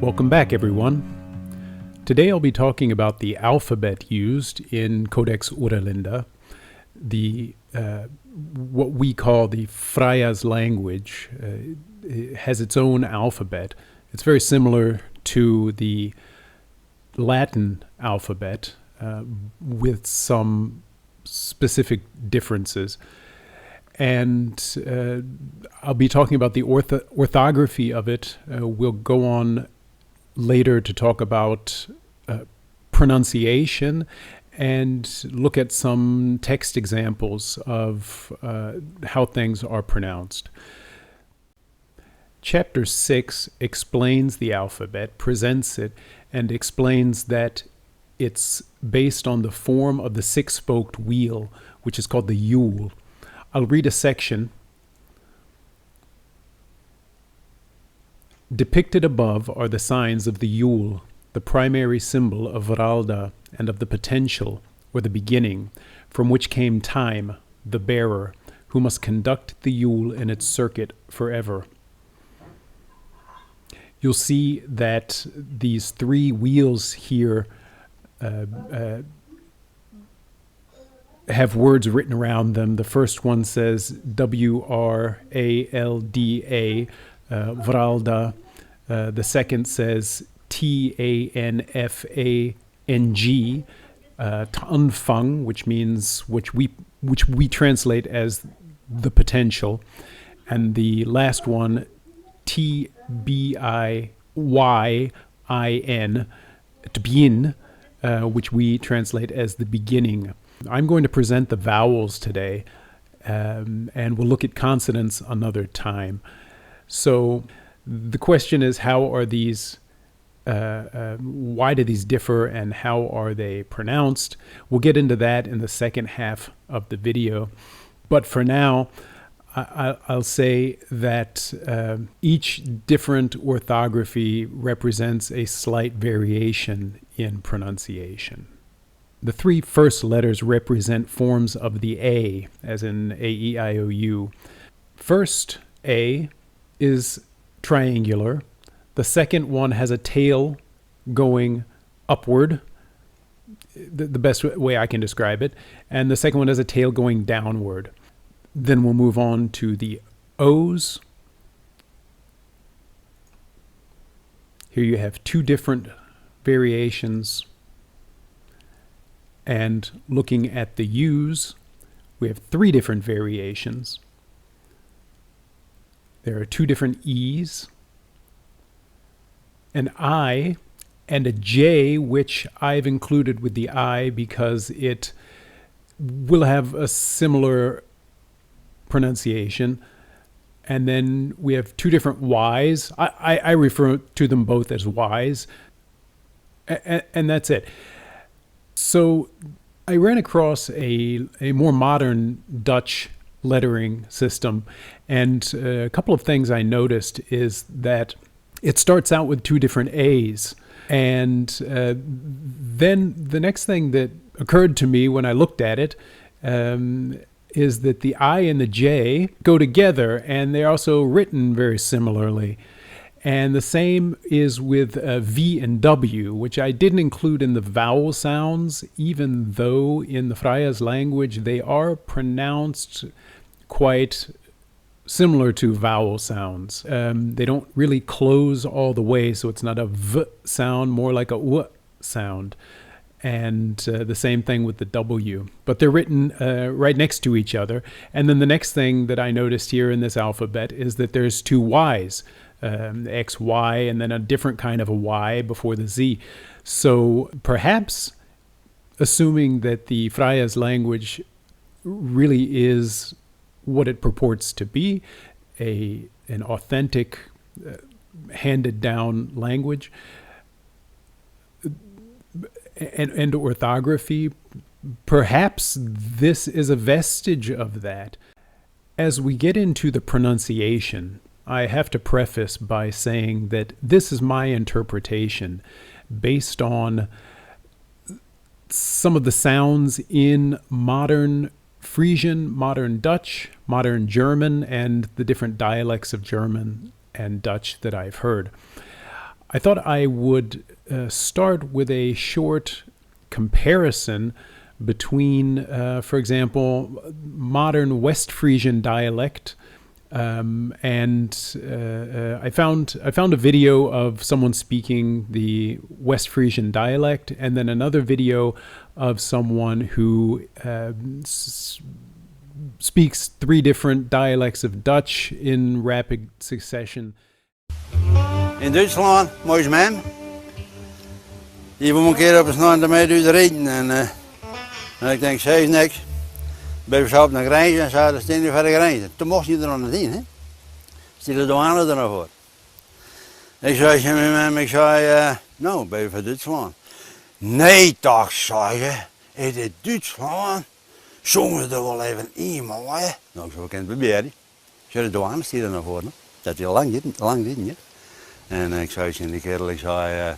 Welcome back, everyone. Today I'll be talking about the alphabet used in Codex Oera Linda, what we call the Fryas language. It has its own alphabet. It's very similar to the Latin alphabet with some specific differences. And I'll be talking about the orthography of it. We'll go on later to talk about pronunciation and look at some text examples of how things are pronounced. Chapter 6 explains the alphabet, presents it, and explains that it's based on the form of the six-spoked wheel, which is called the Yule. I'll read a section. Depicted above are the signs of the Yule, the primary symbol of Varalda and of the potential, or the beginning, from which came time, the bearer, who must conduct the Yule in its circuit forever. You'll see that these three wheels here have words written around them. The first one says W-R-A-L-D-A, Vralda. The second says T-A-N-F-A-N-G, Tanfang, which we translate as the potential. And the last one, T-B-I-Y-I-N, Tbyin, which we translate as the beginning. I'm going to present the vowels today, and we'll look at consonants another time. So the question is, how are these, why do these differ, and how are they pronounced? We'll get into that in the second half of the video. But for now, I'll say that each different orthography represents a slight variation in pronunciation. The three first letters represent forms of the A, as in A-E-I-O-U. First A is triangular. The second one has a tail going upward, the best way I can describe it. And the second one has a tail going downward. Then we'll move on to the O's. Here you have two different variations. And looking at the U's, we have three different variations. There are two different E's, an I, and a J, which I've included with the I because it will have a similar pronunciation. And then we have two different Y's. I refer to them both as Y's, and that's it. So I ran across a more modern Dutch lettering system, and a couple of things I noticed is that it starts out with two different A's. And then the next thing that occurred to me when I looked at it is that the I and the J go together, and they're also written very similarly. And the same is with V and W, which I didn't include in the vowel sounds, even though in the Fryas language they are pronounced quite similar to vowel sounds. They don't really close all the way, so it's not a V sound, more like a W sound. And the same thing with the W. But they're written right next to each other. And then the next thing that I noticed here in this alphabet is that there's two Y's. X, Y, and then a different kind of a Y before the Z. So perhaps, assuming that the Fryas language really is what it purports to be, an authentic, handed down language, and orthography, perhaps this is a vestige of that. As we get into the pronunciation, I have to preface by saying that this is my interpretation based on some of the sounds in modern Frisian, modern Dutch, modern German, and the different dialects of German and Dutch that I've heard. I thought I would start with a short comparison between, for example, modern West Frisian dialect, and I found a video of someone speaking the West Frisian dialect, and then another video of someone who speaks 3 different dialects of Dutch in rapid succession. In Duitsland, mooi man. Hier moet een keer op een snor ermee rijden en ik denk, zij is niks. Ben we op naar de grens en zeiden, staan hier voor de grens. Toen mocht je er nog niet in, hè. Stel de douane er nog voor. Ik zei, nou, ben je van Duitsland? Nee toch, zei je. In dit Duitsland zongen ze er wel even iemand, hè. Nou, zo kan het proberen. Ik zei, de douane stier er nog voor, hè. Dat is lang dit, hè. En ik zei tegen die kerel, ik zei,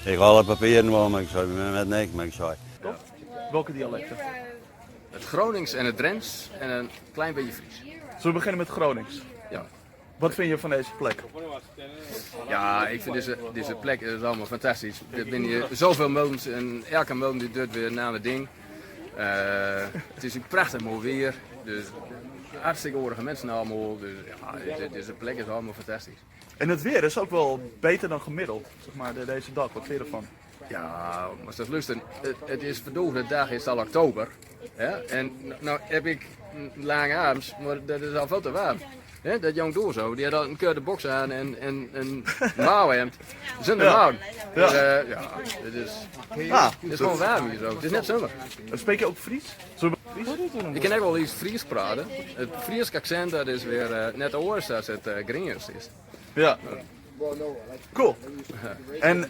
ik ga alle papieren wel, maar ik zei, met niks, maar ik zei. Ja. Welke dialecten? Het Gronings en het Drents en een klein beetje Fries. Zullen we beginnen met Gronings? Ja. Wat vind je van deze plek? Ja, ik vind deze plek is allemaal fantastisch. Er zijn hier zoveel molens en elke molen die doet weer naar het ding. Het is een prachtig mooi weer, dus hartstikke aardige mensen allemaal. Dus ja, deze plek is allemaal fantastisch. En het weer is ook wel beter dan gemiddeld, zeg maar, deze dag. Wat vind je ervan? Ja, maar dat luisteren. Het is verdoofde dag, is al oktober. Ja? En nou heb ik lange arms, maar dat is al veel te warm. Ja, dat jong door zo, die had al een keurde box aan en een mouwhemd. Zonder mouw. Dus, ja, het is gewoon warm hier zo. Het is net zomer. Spreek je ook Fries? Ik kan echt wel iets Fries praten. Het Friese accent dat is weer net anders als het Gringers is. Ja. Cool. En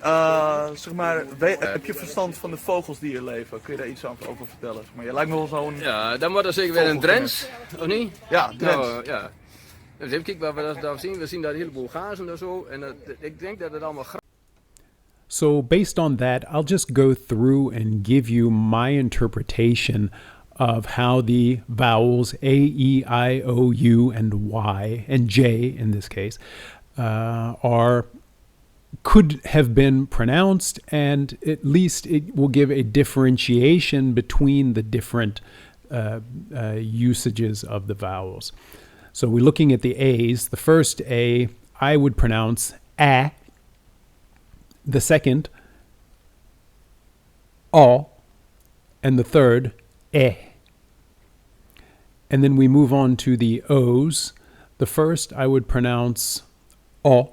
zeg maar, heb je verstand van de vogels die hier leven? Kun je daar iets over vertellen? Maar je lijkt me wel zo'n... Ja, dan wordt er zeker weer een Drents, of niet? Ja, Drents. Nou, ja. Dus even kijken wat we daar zien. We zien daar een heleboel gazen en zo. En ik denk dat het allemaal So based on that, I'll just go through and give you my interpretation of how the vowels A, E, I, O, U, and Y, and J in this case, could have been pronounced, and at least it will give a differentiation between the different usages of the vowels. So we're looking at the A's. The first A I would pronounce A. The second, O. And the third, E. And then we move on to the O's. The first I would pronounce O.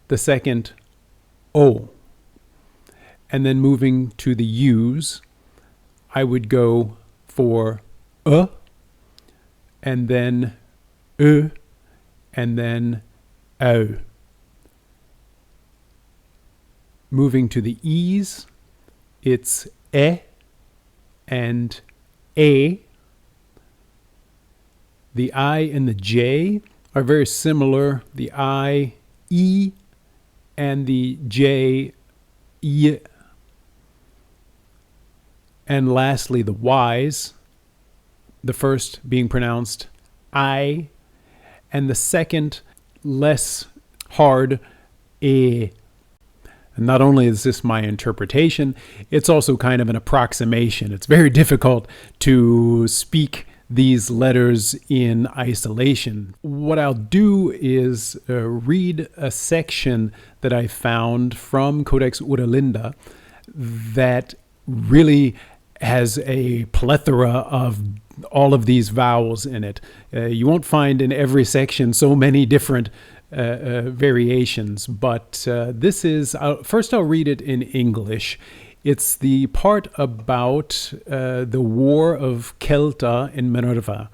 The second, O. And then moving to the U's, I would go for and then and then O. Moving to the E's, it's and A. The I and the J are very similar. The I, E, and the J, Y. And lastly, the Y's, the first being pronounced I, and the second, less hard, E. And not only is this my interpretation, it's also kind of an approximation. It's very difficult to speak these letters in isolation. What I'll do is read a section that I found from Codex Oera Linda that really has a plethora of all of these vowels in it. You won't find in every section so many different variations, but this is, first I'll read it in English. It's the part about the War of Celta in Minerva,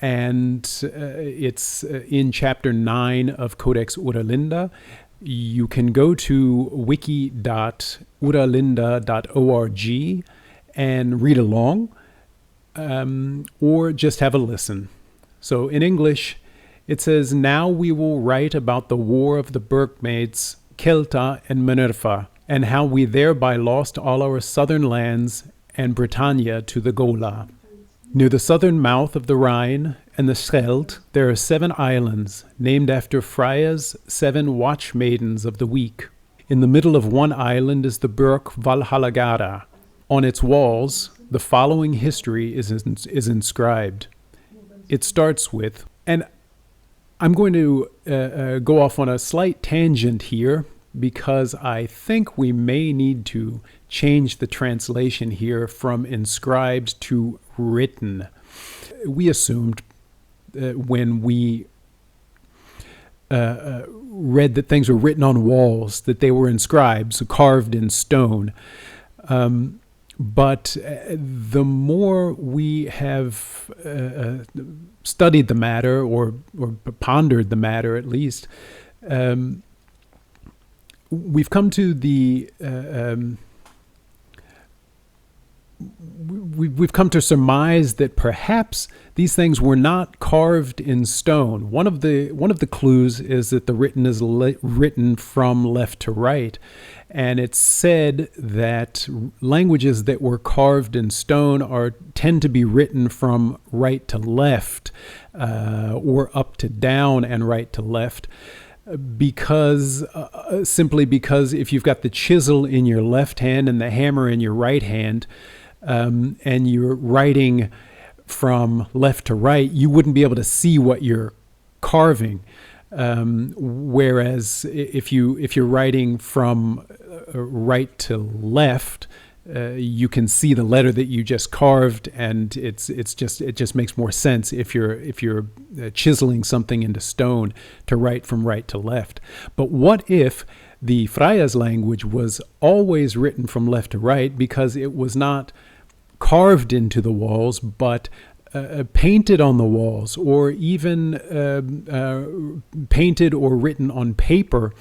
and it's in chapter 9 of Codex Oera Linda. You can go to wiki.oeralinda.org and read along, or just have a listen. So in English, it says, "Now we will write about the war of the Burkmaids, Celta and Minerva, and how we thereby lost all our southern lands and Britannia to the Gola. Near the southern mouth of the Rhine and the Scheldt, there are 7 islands named after Fryas' 7 watch maidens of the week. In the middle of one island is the Burg Valhallagara. On its walls, the following history is inscribed. It starts with, and I'm going to go off on a slight tangent here because I think we may need to change the translation here from inscribed to written. We assumed when we read that things were written on walls, that they were inscribed, so carved in stone. But the more we have studied the matter, or pondered the matter at least, we've come to the we've come to surmise that perhaps these things were not carved in stone. One of the clues is that the written is written from left to right, and it's said that languages that were carved in stone tend to be written from right to left, or up to down and right to left. Simply because if you've got the chisel in your left hand and the hammer in your right hand, and you're writing from left to right, you wouldn't be able to see what you're carving. Whereas if you're writing from right to left, you can see the letter that you just carved, and it just makes more sense if you're chiseling something into stone to write from right to left. But what if the Fryas language was always written from left to right because it was not carved into the walls, but painted on the walls, or even painted or written on paper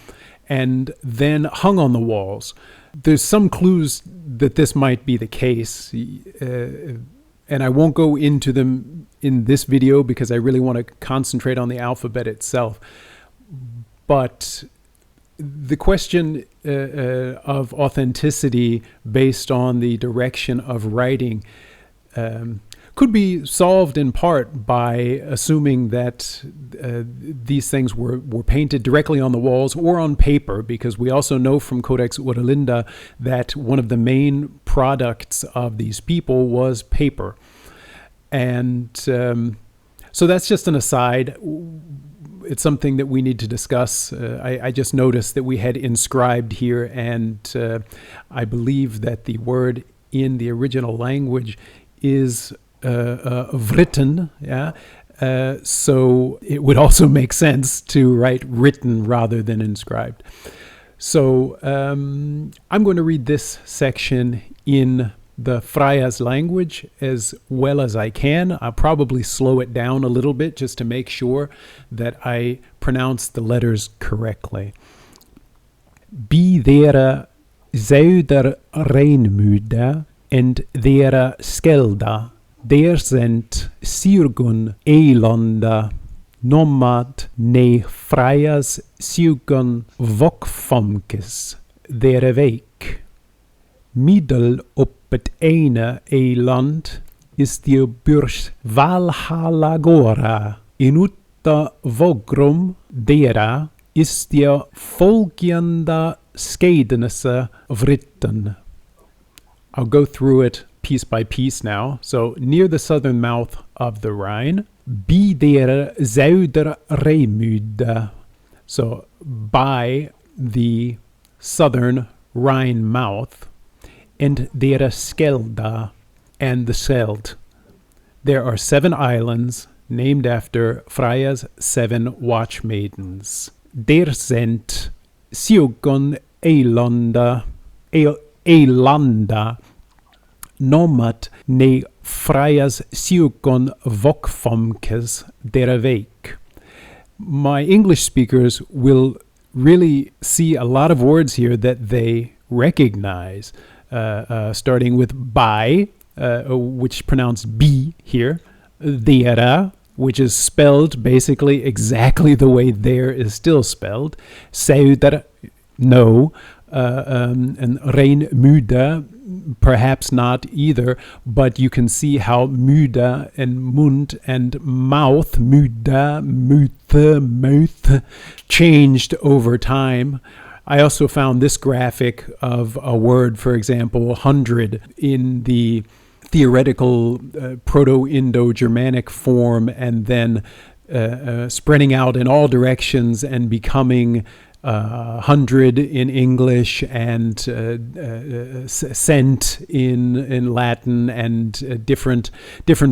and then hung on the walls? There's some clues that this might be the case, and I won't go into them in this video because I really want to concentrate on the alphabet itself. But the question of authenticity based on the direction of writing could be solved in part by assuming that these things were painted directly on the walls or on paper, because we also know from Codex Oera Linda that one of the main products of these people was paper. And so that's just an aside. It's something that we need to discuss. I just noticed that we had inscribed here, and I believe that the word in the original language is written, yeah. So it would also make sense to write written rather than inscribed. So I'm going to read this section in the Fryas language as well as I can. I'll probably slow it down a little bit just to make sure that I pronounce the letters correctly. Be there Zuider Reinmude and there Skelda. Der sind Syrgun Eilanda, nomad ne Fryas Syrgun Vokfamkes, der week. Middel op het ene eiland is die Burg Valhallagora. In utta vogrum dera is die volgende skedenisse vritten. I'll go through it piece by piece now. So, near the southern mouth of the Rhine, be der Zuider Reinmude. So, by the southern Rhine mouth, and der Skelda, and the Scheldt. There are 7 islands named after Fryas' 7 watch maidens. Der sind Syrgun Eilanda, nomad ne Fryas Syrgun Vokfamkes der week. My English speakers will really see a lot of words here that they recognize, starting with by, which pronounced b here, dera, which is spelled basically exactly the way there is still spelled, Zuider, no, and Reinmude, perhaps not either, but you can see how müde and mund and mouth, müde, müthe, mouth, changed over time. I also found this graphic of a word, for example, 100, in the theoretical Proto-Indo-Germanic form, and then spreading out in all directions and becoming 100 in English, and cent in Latin, and different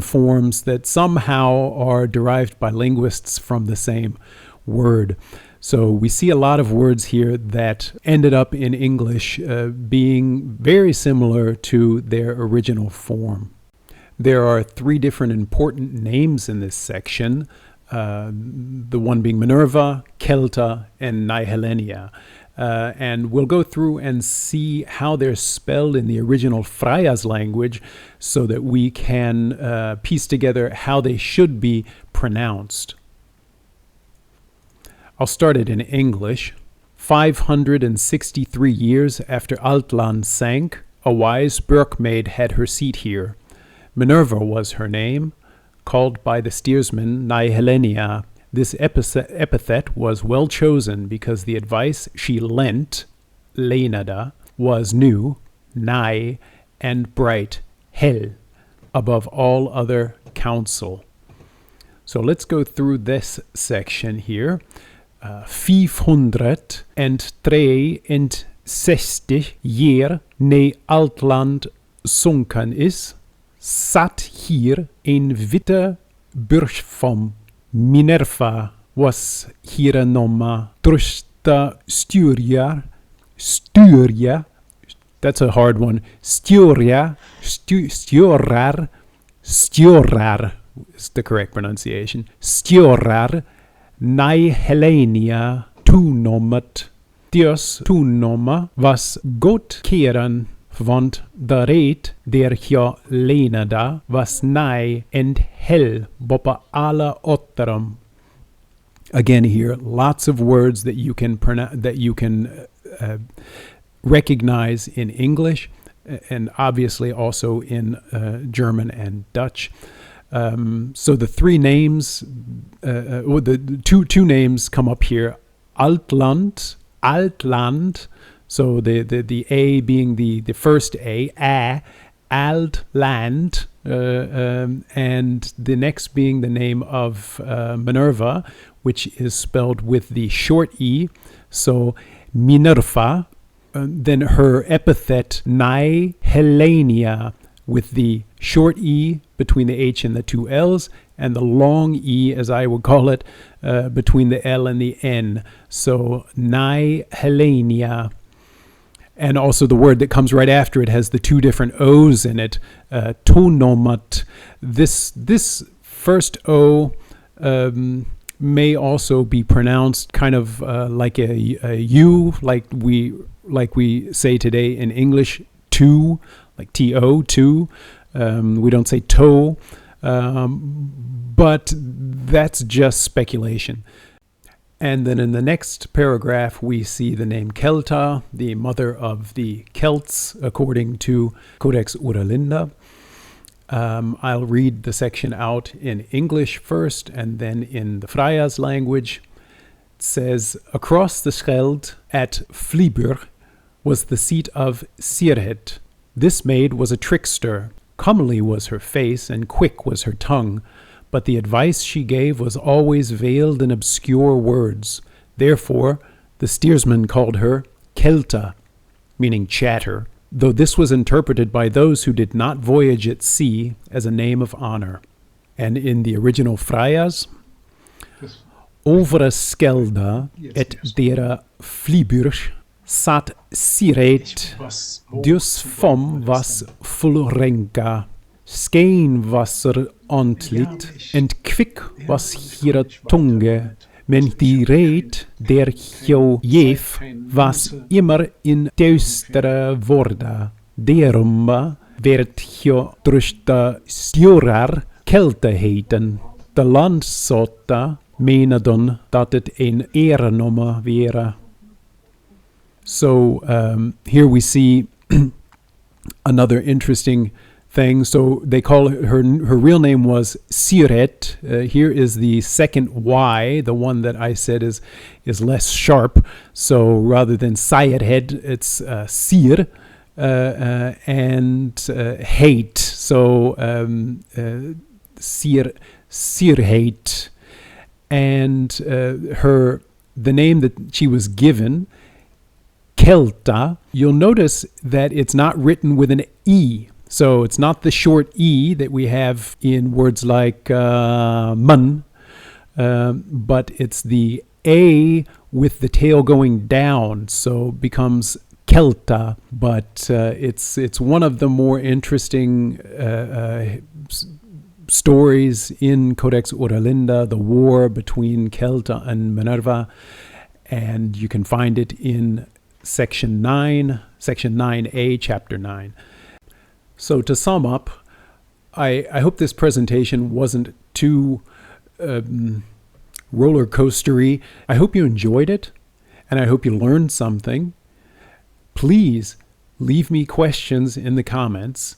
forms that somehow are derived by linguists from the same word. So we see a lot of words here that ended up in English being very similar to their original form. There are 3 different important names in this section, the one being Minerva, Kelta, and Nihilenia. And we'll go through and see how they're spelled in the original Fryas language so that we can piece together how they should be pronounced. I'll start it in English. 563 years after Altland sank, a wise Burkmaid had her seat here. Minerva was her name, called by the steersman Nihilenia. This epithet was well chosen because the advice she lent, Leinada, was new, nigh, and bright, hell, above all other counsel. So let's go through this section here. 563 year ne Altland sunken is, satt hier een witte burgvom. Minerva was hier nomma trusta sturia, that's a hard one, sturar is the correct pronunciation, sturar, Nihilenia toenommet. Deras toenomma was god keren, want de reed der jag lenade was nigh and hell boppa alla otterum. Again here, lots of words that you can recognize in English, and obviously also in German and Dutch. So the 3 names, the two names come up here. Altland, so the A being the first A, Altland, and the next being the name of Minerva, which is spelled with the short E, so Minerva. Then her epithet, Nihilenia, with the short E between the H and the 2 L's, and the long E, as I would call it, between the L and the N. So Nihilenia. And also the word that comes right after it has the 2 different O's in it, tonomat. This first O may also be pronounced kind of like a U, like we say today in English, to, like T-O, to. We don't say toe, but that's just speculation. And then in the next paragraph, we see the name Kelta, the mother of the Celts, according to Codex Oera Linda. I'll read the section out in English first, and then in the Fryas language. It says, across the Scheldt at Vlieburg was the seat of Sirhet. This maid was a trickster. Comely was her face, and quick was her tongue, but the advice she gave was always veiled in obscure words. Therefore, the steersman called her Kelta, meaning chatter, though this was interpreted by those who did not voyage at sea as a name of honor. And in the original Fryas, Over Skelda et dera Vlieburg sat Siret, dus vom was Fulrenka, skeen was ontlit, en kwik was hier tunge, men die reed der Jef was immer in duistere woorden. Daarom werd jo drusta stjorar Kelte heten. De landsotta meneden dat het een erenummer were. So here we see another interesting thing. So they call her real name was Siret. Here is the second Y, the one that I said is less sharp. So rather than Sayerhed, it's Sir. And hate. So Sirhate. And the name that she was given, Kelta, you'll notice that it's not written with an E. So it's not the short E that we have in words like mun, but it's the A with the tail going down, so becomes Kelta. But it's one of the more interesting stories in Codex Oera Linda, the war between Kelta and Minerva, and you can find it in section 9A, chapter 9. So to sum up, I hope this presentation wasn't too roller coastery. I hope you enjoyed it, and I hope you learned something. Please leave me questions in the comments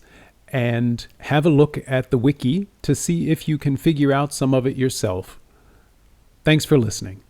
and have a look at the wiki to see if you can figure out some of it yourself. Thanks for listening.